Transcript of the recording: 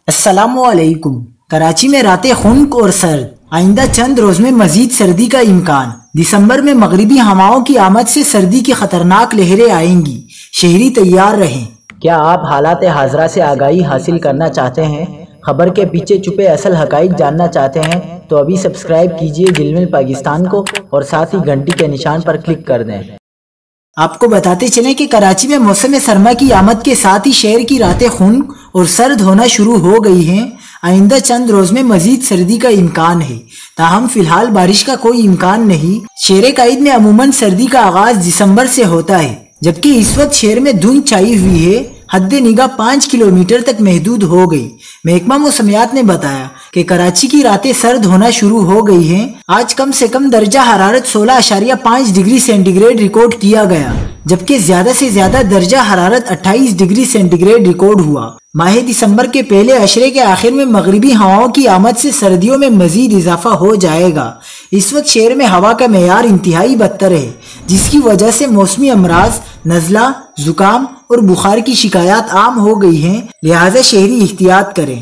السلام علیکم۔ کراچی میں راتیں خنک اور سرد، آئندہ چند روز میں مزید سردی کا امکان۔ دسمبر میں مغربی ہواؤں کی آمد سے سردی کی خطرناک لہریں آئیں گی، شہری تیار رہیں۔ کیا آپ حالات حاضرہ سے آگاہی حاصل کرنا چاہتے ہیں؟ خبر کے پیچھے چھپے اصل حقائق جاننا چاہتے ہیں تو ابھی سبسکرائب کیجئے جلمل پاکستان کو اور ساتھ ہی گھنٹی کے نشان پر کلک کر دیں۔ آپ کو بتاتے چلیں کہ کراچی میں موسم سرما کی آمد کے ساتھ ہی شہر کی راتیں خنک اور سرد ہونا شروع ہو گئی ہیں۔ آئندہ چند روز میں مزید سردی کا امکان ہے، تاہم فی الحال بارش کا کوئی امکان نہیں۔ شہر قائد میں عموماً سردی کا آغاز دسمبر سے ہوتا ہے، جبکہ اس وقت شہر میں دھند چھائی ہوئی ہے۔ حد نگاہ 5 کلومیٹر تک محدود ہو گئی۔ محکمہ موسمیات نے بتایا کہ کراچی کی راتیں سرد ہونا شروع ہو گئی ہیں۔ آج کم سے کم درجہ حرارت 16.5 ڈگری سینٹی گریڈ ریکارڈ کیا گیا، جبکہ زیادہ سے زیادہ درجہ حرارت 28 ڈگری سینٹی گریڈ ریکارڈ ہوا۔ ماہ دسمبر کے پہلے عشرے کے آخر میں مغربی ہواؤں کی آمد سے سردیوں میں مزید اضافہ ہو جائے گا۔ اس وقت شہر میں ہوا کا معیار انتہائی بدتر ہے، جس کی وجہ سے موسمی امراض، نزلہ، زکام اور بخار کی شکایات عام ہو گئی ہیں، لہٰذا شہری احتیاط کریں۔